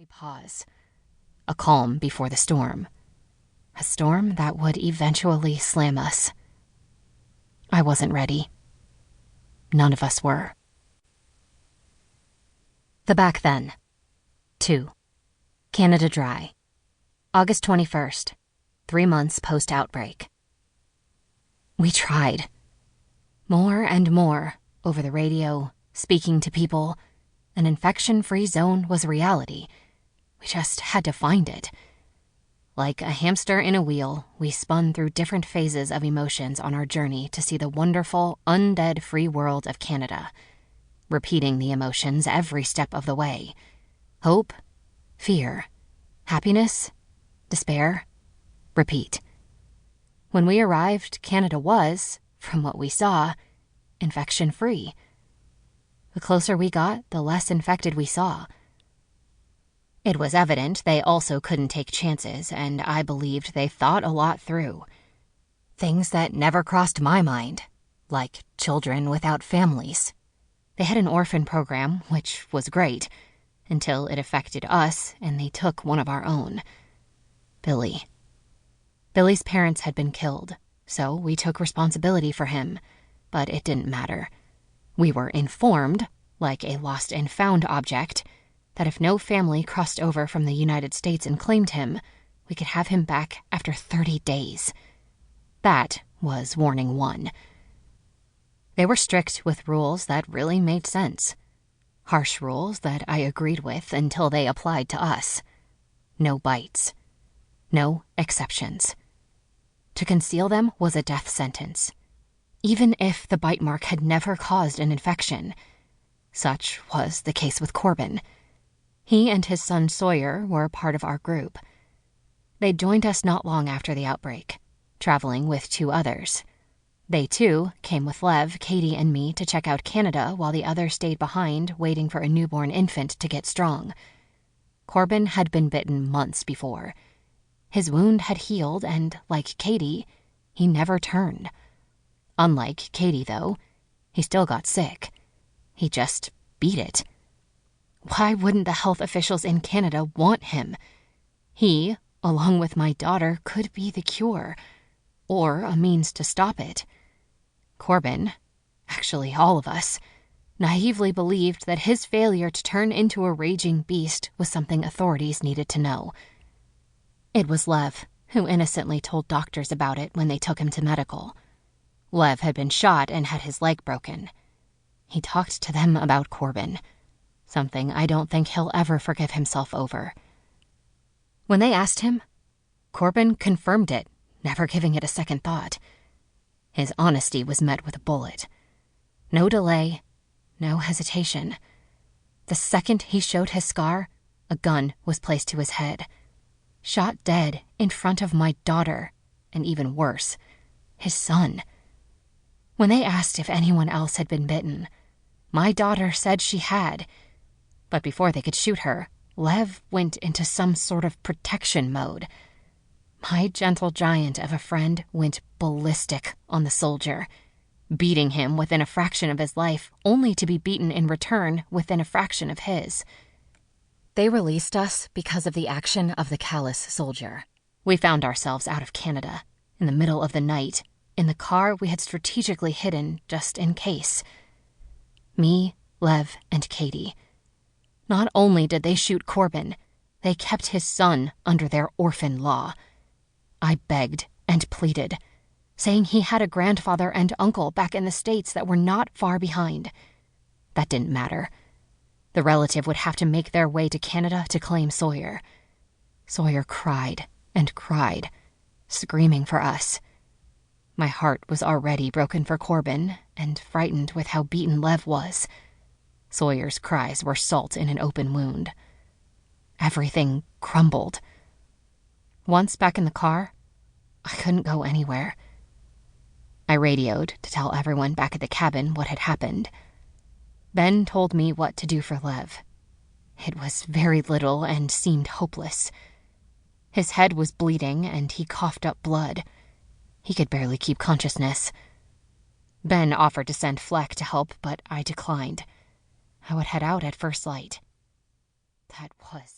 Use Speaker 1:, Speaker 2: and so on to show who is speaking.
Speaker 1: pause. A calm before the storm. A storm that would eventually slam us. I wasn't ready. None of us were. The Back Then. 2. Canada Dry. August 21st. 3 months post-outbreak. We tried. More and more, over the radio, speaking to people. An infection-free zone was a reality. We just had to find it. Like a hamster in a wheel, we spun through different phases of emotions on our journey to see the wonderful, undead-free world of Canada. Repeating the emotions every step of the way. Hope, fear, happiness, despair, repeat. When we arrived, Canada was, from what we saw, infection-free. The closer we got, the less infected we saw. It was evident they also couldn't take chances, and I believed they thought a lot through. Things that never crossed my mind, like children without families. They had an orphan program, which was great, until it affected us and they took one of our own. Billy. Billy's parents had been killed, so we took responsibility for him, but it didn't matter. We were informed, like a lost and found object, that if no family crossed over from the United States and claimed him, we could have him back after 30 days. That was warning 1. They were strict with rules that really made sense. Harsh rules that I agreed with until they applied to us. No bites. No exceptions. To conceal them was a death sentence, even if the bite mark had never caused an infection. Such was the case with Corbin. He and his son Sawyer were part of our group. They joined us not long after the outbreak, traveling with 2 others. They, too, came with Lev, Katie, and me to check out Canada while the others stayed behind, waiting for a newborn infant to get strong. Corbin had been bitten months before. His wound had healed, and, like Katie, he never turned. Unlike Katie, though, he still got sick. He just beat it. Why wouldn't the health officials in Canada want him? He, along with my daughter, could be the cure, or a means to stop it. Corbin, actually all of us, naively believed that his failure to turn into a raging beast was something authorities needed to know. It was Lev who innocently told doctors about it when they took him to medical. Lev had been shot and had his leg broken. He talked to them about Corbin, something I don't think he'll ever forgive himself over. When they asked him, Corbin confirmed it, never giving it a second thought. His honesty was met with a bullet. No delay, no hesitation. The second he showed his scar, a gun was placed to his head. Shot dead in front of my daughter, and even worse, his son. When they asked if anyone else had been bitten, my daughter said she had. But before they could shoot her, Lev went into some sort of protection mode. My gentle giant of a friend went ballistic on the soldier, beating him within a fraction of his life, only to be beaten in return within a fraction of his. They released us because of the action of the callous soldier. We found ourselves out of Canada, in the middle of the night, in the car we had strategically hidden just in case. Me, Lev, and Katie. Not only did they shoot Corbin, they kept his son under their orphan law. I begged and pleaded, saying he had a grandfather and uncle back in the States that were not far behind. That didn't matter. The relative would have to make their way to Canada to claim Sawyer. Sawyer cried and cried, screaming for us. My heart was already broken for Corbin and frightened with how beaten Lev was. Sawyer's cries were salt in an open wound. Everything crumbled. Once back in the car, I couldn't go anywhere. I radioed to tell everyone back at the cabin what had happened. Ben told me what to do for Lev. It was very little and seemed hopeless. His head was bleeding and he coughed up blood. He could barely keep consciousness. Ben offered to send Fleck to help, but I declined. I would head out at first light. That was